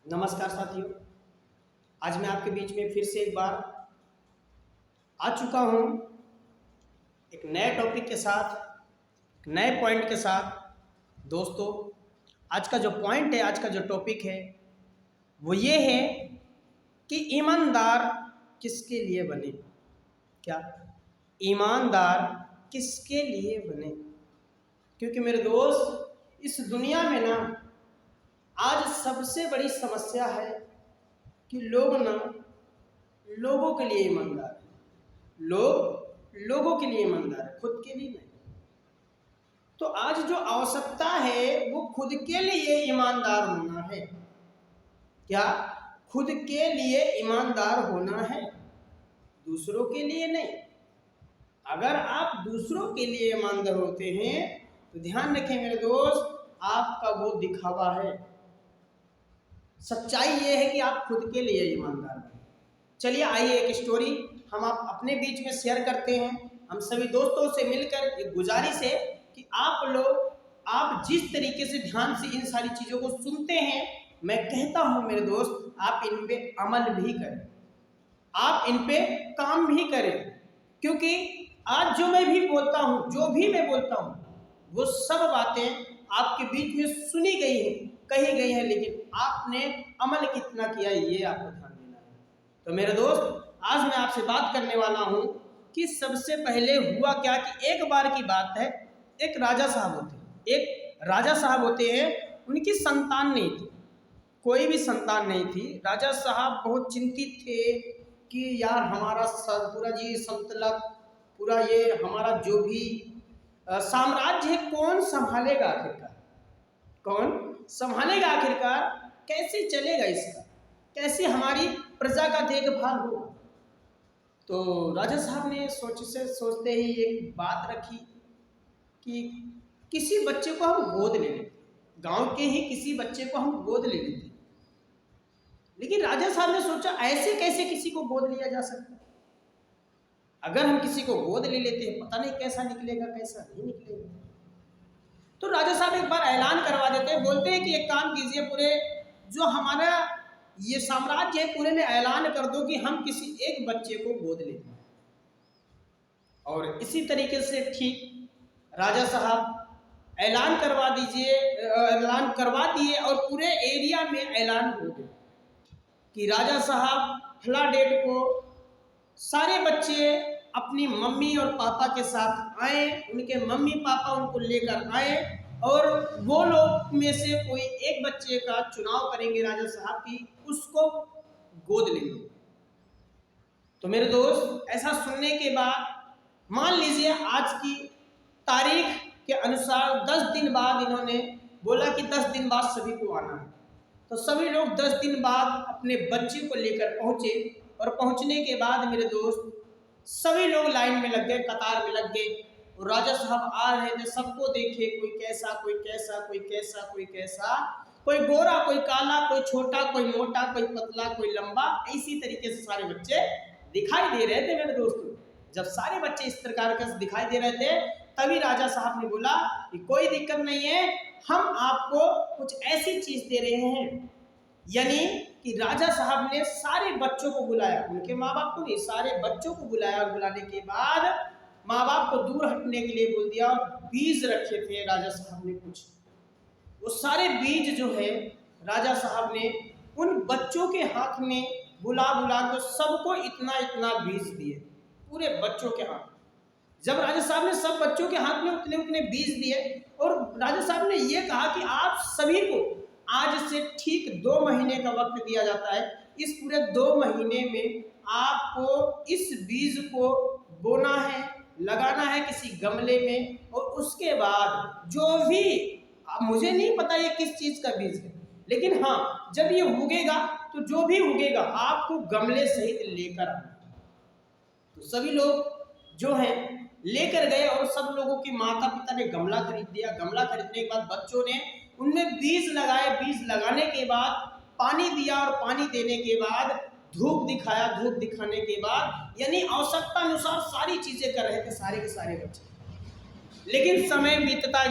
नमस्कार साथियों, आज मैं आपके बीच में फिर से एक बार आ चुका हूँ एक नए टॉपिक के साथ, एक नए पॉइंट के साथ। दोस्तों, आज का जो पॉइंट है, आज का जो टॉपिक है वो ये है कि ईमानदार किसके लिए बने। क्या ईमानदार किसके लिए बने? क्योंकि मेरे दोस्त, इस दुनिया में ना आज सबसे बड़ी समस्या है कि लोगों के लिए ईमानदार है। लोगों के लिए ईमानदार है, खुद के लिए नहीं। तो आज जो आवश्यकता है वो खुद के लिए ईमानदार होना है। क्या खुद के लिए ईमानदार होना है, दूसरों के लिए नहीं। अगर आप दूसरों के लिए ईमानदार होते हैं तो ध्यान रखें मेरे दोस्त, आपका वो दिखावा है। सच्चाई ये है कि आप खुद के लिए ईमानदार बने। चलिए आइए एक स्टोरी हम आप अपने बीच में शेयर करते हैं। हम सभी दोस्तों से मिलकर एक गुजारिश है कि आप जिस तरीके से ध्यान से इन सारी चीज़ों को सुनते हैं, मैं कहता हूं मेरे दोस्त, आप इन पे अमल भी करें, आप इन पे काम भी करें। क्योंकि आज जो मैं भी बोलता हूं, जो भी मैं बोलता हूं, वो सब बातें आपके बीच में सुनी गई हैं, कही गई हैं, लेकिन आपने अमल कितना किया ये आपको ध्यान देना है। तो मेरे दोस्त, आज मैं आपसे बात करने वाला हूं कि सबसे पहले हुआ क्या कि एक बार की बात है, एक राजा साहब होते हैं, उनकी संतान नहीं थी, कोई भी संतान नहीं थी। राजा साहब बहुत चिंतित थे कि यार हमारा पूरा जी संतलक, पूरा ये हमारा जो भी साम्राज्य है कौन संभालेगा आखिरकार, कौन संभालेगा आखिरकार, कैसे चलेगा इसका, कैसे हमारी प्रजा का देखभाल होगा। तो राजा साहब ने सोचते ही एक बात रखी कि किसी बच्चे को हम गोद ले लेते, गांव के ही किसी बच्चे को हम गोद ले लेते। लेकिन राजा साहब ने सोचा ऐसे कैसे किसी को गोद लिया जा सकता है। अगर हम किसी को गोद ले लेते हैं, पता नहीं कैसा निकलेगा, कैसा नहीं निकलेगा। तो राजा साहब एक बार ऐलान करवा देते हैं, बोलते हैं कि एक काम कीजिए, पूरे जो हमारा ये साम्राज्य है पूरे में ऐलान कर दो कि हम किसी एक बच्चे को गोद लेते हैं। और इसी तरीके से ठीक राजा साहब ऐलान करवा दिए और पूरे एरिया में ऐलान हो गया कि राजा साहब फला डेट को सारे बच्चे अपनी मम्मी और पापा के साथ आए, उनके मम्मी पापा उनको लेकर आए और वो लोग में से कोई एक बच्चे का चुनाव करेंगे राजा साहब की, उसको गोद लेंगे। तो मेरे दोस्त, ऐसा सुनने के बाद मान लीजिए आज की तारीख के अनुसार 10 दिन बाद इन्होंने बोला कि 10 दिन बाद सभी को आना है। तो सभी लोग 10 दिन बाद अपने बच्चे को लेकर पहुंचे और पहुंचने के बाद मेरे दोस्त सभी लोग लाइन में लग गए, कतार में लग गए और राजा साहब आ रहे थे। सबको देखे, कोई कैसा, कोई कैसा, कोई कैसा, कोई कैसा, कोई गोरा, कोई काला, कोई छोटा, कोई मोटा, कोई पतला, कोई लंबा, इसी तरीके से सारे बच्चे दिखाई दे रहे थे मेरे दोस्तों। जब सारे बच्चे इस प्रकार के दिखाई दे रहे थे, तभी राजा साहब ने बोला कि कोई दिक्कत नहीं है, हम आपको कुछ ऐसी चीज दे रहे हैं। यानी कि राजा साहब ने सारे बच्चों को बुलाया, उनके माँ बाप को नहीं, सारे बच्चों को बुलाया और बुलाने के बाद माँ बाप को दूर हटने के लिए बोल दिया। और बीज रखे थे राजा साहब ने कुछ, वो सारे बीज जो है राजा साहब ने उन बच्चों के हाथ में बुला कर सबको इतना इतना बीज दिए, पूरे बच्चों के हाथ। जब राजा साहब ने सब बच्चों के हाथ में उतने उतने बीज दिए और राजा साहब ने ये कहा कि आप सभी को आज से ठीक 2 महीने का वक्त दिया जाता है। इस पूरे 2 महीने में आपको इस बीज को बोना है, लगाना है किसी गमले में, और उसके बाद जो भी, मुझे नहीं पता ये किस चीज का बीज है, लेकिन हाँ जब ये उगेगा तो जो भी उगेगा आपको गमले सहित लेकर आना। तो सभी लोग जो है लेकर गए और सब लोगों के माता पिता ने गमला खरीद दिया। गमला खरीदने के बाद बच्चों ने उनमें बीज लगाए, बीज लगाने के बाद पानी दिया और पानी देने के बाद धूप दिखाया, धूप दिखाने के बाद, यानी आवश्यकता अनुसार सारी चीजें कर रहे थे सारे के सारे बच्चे। लेकिन समय बीतता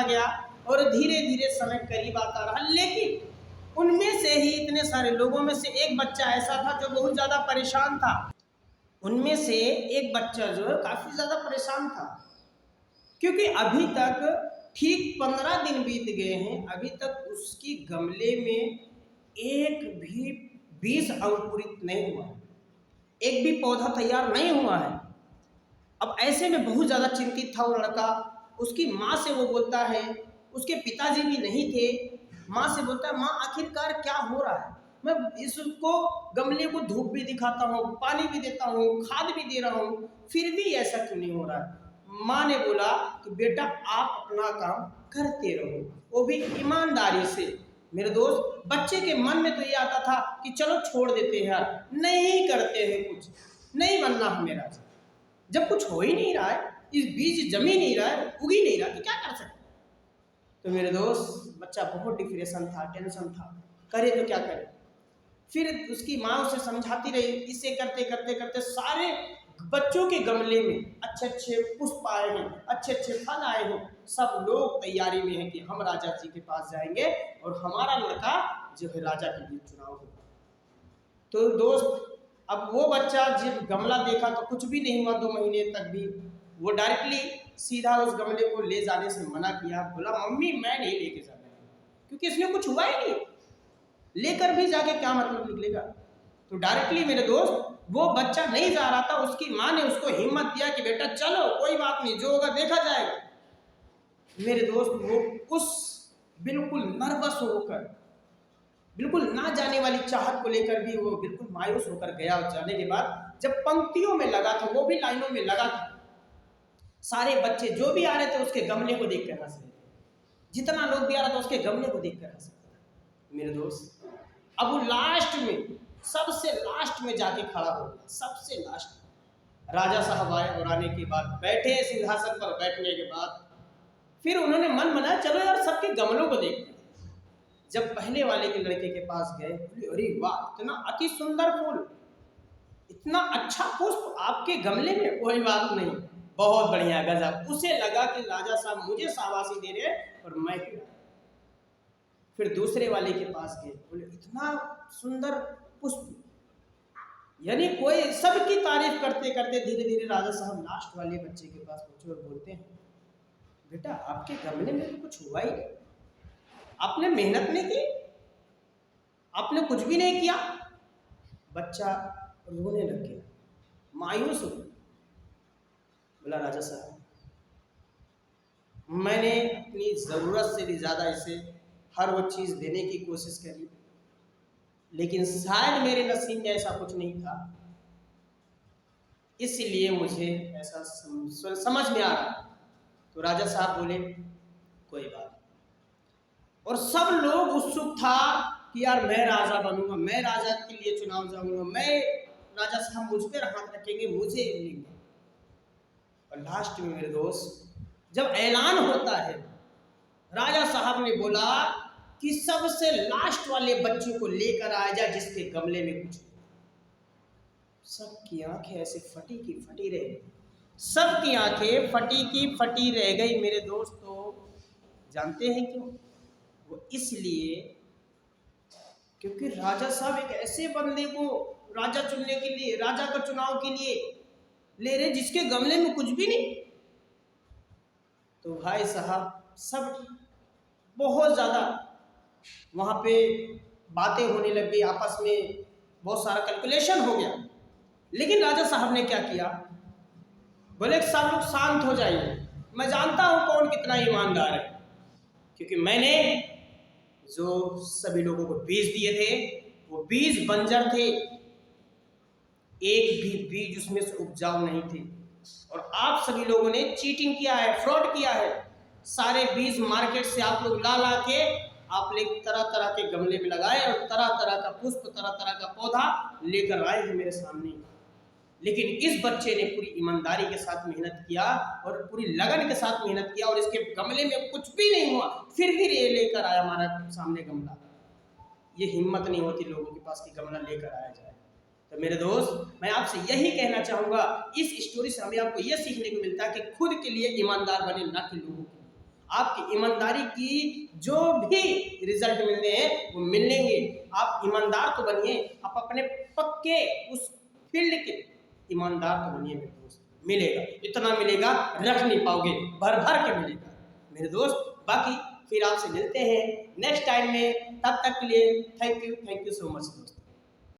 गया और धीरे धीरे समय करीब आता रहा। लेकिन उनमें से इतने सारे लोगों में से एक बच्चा ऐसा था जो बहुत ज़्यादा परेशान था। उनमें से एक बच्चा जो है काफ़ी ज़्यादा परेशान था, क्योंकि अभी तक ठीक 15 दिन बीत गए हैं, अभी तक उसकी गमले में एक भी बीज अंकुरित नहीं हुआ, एक भी पौधा तैयार नहीं हुआ है। अब ऐसे में बहुत ज़्यादा चिंतित था वो लड़का। उसकी माँ से वो बोलता है, उसके पिताजी भी नहीं थे, माँ से बोलता है, माँ आखिरकार क्या हो रहा है, मैं इसको गमले को धूप भी दिखाता हूँ, पानी भी देता हूँ, खाद भी दे रहा हूँ, फिर भी ऐसा क्यों नहीं हो रहा है। माँ ने बोला कि बेटा आप अपना काम करते रहो, वो भी ईमानदारी से। मेरे दोस्त, बच्चे के मन में तो ये आता था कि चलो छोड़ देते हैं यार, नहीं करते हैं, कुछ नहीं बनना है मेरा। जब कुछ हो ही नहीं रहा है, इस बीज जम ही नहीं रहा है, उग ही नहीं रहा, तो क्या कर सकते। तो मेरे दोस्त, बच्चा बहुत डिप्रेशन था, टेंशन था, करे तो क्या करे। फिर उसकी माँ उसे समझाती रही। इसे करते करते करते सारे बच्चों के गमले में अच्छे अच्छे पुष्प आए हैं, अच्छे अच्छे फल आए हैं। सब लोग तैयारी में हैं कि हम राजा जी के पास जाएंगे और हमारा लड़का जो है राजा के लिए चुनाव होगा। तो दोस्त, अब वो बच्चा जब गमला देखा तो कुछ भी नहीं हुआ, 2 महीने तक भी। वो डायरेक्टली सीधा उस गमले को ले जाने से मना किया, बोला मम्मी मैं नहीं लेके जाना, क्योंकि इसमें कुछ हुआ ही नहीं, लेकर भी जाके क्या मतलब निकलेगा। तो डायरेक्टली मेरे दोस्त, वो बच्चा नहीं जा रहा था, उसकी माँ ने उसको हिम्मत दिया कि बेटा चलो, कोई बात नहीं, जो होगा देखा जाएगा। मेरे दोस्त, वो उस बिल्कुल नर्वस होकर, बिल्कुल ना जाने वाली चाहत को लेकर भी वो बिल्कुल मायूस होकर गया। जाने के बाद जब पंक्तियों में लगा था, वो भी लाइनों में लगा था, सारे बच्चे जो भी आ रहे थे उसके गमले को देख कर हंस रहे थे, जितना लोग भी आ रहा था उसके गमले को देख कर हंस रहे थे। मेरे दोस्त, अब वो लास्ट में, सबसे लास्ट में जाके खड़ा हो गया, सबसे लास्ट। राजा साहब आए और आने के बाद बैठे सिंहासन पर, बैठने के बाद फिर उन्होंने मन बनाया चलो यार सबके गमलों को देखते हैं। जब पहले वाले के लड़के के पास गए, बोले अरे वाह, इतना अति सुंदर फूल, इतना अच्छा पुष्प आपके गमले में, कोई बात नहीं, बहुत बढ़िया, गजब। उसे लगा कि राजा साहब मुझे शाबाशी दे रहे हैं और मैं क्यों। फिर दूसरे वाले के पास गए, बोले इतना सुंदर पुष्प, यानी कोई सबकी तारीफ करते करते धीरे धीरे राजा साहब लास्ट वाले बच्चे के पास पहुंचे और बोलते हैं, बेटा आपके गमले में तो कुछ हुआ ही नहीं, आपने मेहनत नहीं की, आपने कुछ भी नहीं किया। बच्चा रोने लग गया, मायूस हो गया। बोला राजा साहब, मैंने अपनी ज़रूरत से भी ज़्यादा इसे हर वो चीज़ देने की कोशिश करी, लेकिन शायद मेरे नसीब में ऐसा कुछ नहीं था, इसलिए मुझे ऐसा समझ में आ रहा। तो राजा साहब बोले कोई बात। और सब लोग उत्सुक था कि यार मैं राजा बनूंगा, मैं राजा के लिए चुनाव जाऊंगा, मैं राजा साहब मुझ पर हाथ रखेंगे, मुझे लेंगे। और लास्ट में मेरे दोस्त, जब ऐलान होता है, राजा साहब ने बोला कि सबसे लास्ट वाले बच्चे को लेकर आया जाए जिसके गमले में कुछ। सबकी आंखें ऐसे फटी की फटी रह गई, सबकी आंखें फटी की फटी रह गई मेरे दोस्तों। जानते हैं क्यों? वो इसलिए क्योंकि राजा साहब एक ऐसे बंदे को राजा चुनने के लिए, राजा का चुनाव के लिए ले रहे जिसके गमले में कुछ भी नहीं। तो भाई साहब सब बहुत ज़्यादा वहाँ पे बातें होने लग गई, आपस में बहुत सारा कैलकुलेशन हो गया। लेकिन राजा साहब ने क्या किया, बोले सब लोग शांत हो जाइए, मैं जानता हूँ कौन कितना ईमानदार है, क्योंकि मैंने जो सभी लोगों को बीज दिए थे वो बीज बंजर थे, एक भी बीज उसमें से उपजाऊ नहीं थे। और आप सभी लोगों ने चीटिंग किया है, फ्रॉड किया है। सारे बीज मार्केट से आप लोग ला के आप लोग तरह तरह के गमले में लगाए और तरह तरह का पुष्प, तरह तरह का पौधा लेकर आए हैं मेरे सामने। लेकिन इस बच्चे ने पूरी ईमानदारी के साथ मेहनत किया और पूरी लगन के साथ मेहनत किया और इसके गमले में कुछ भी नहीं हुआ, फिर भी ये लेकर आया हमारा सामने गमला। ये हिम्मत नहीं होती लोगों के पास कि गमला लेकर आया जाए। तो मेरे दोस्त, मैं आपसे यही कहना चाहूँगा, इस स्टोरी से हमें आपको यह सीखने को मिलता है कि खुद के लिए ईमानदार बने, ना कि लोगों के लिए। आपकी ईमानदारी की जो भी रिजल्ट मिलने हैं वो मिलेंगे। आप ईमानदार तो बनिए, आप अपने पक्के उस फील्ड के ईमानदार तो बनिए मेरे दोस्त। मिलेगा, इतना मिलेगा रख नहीं पाओगे, भर भर के मिलेगा मेरे दोस्त। बाकी फिर आपसे मिलते हैं नेक्स्ट टाइम में, तब तक के लिए थैंक यू सो मच दोस्त।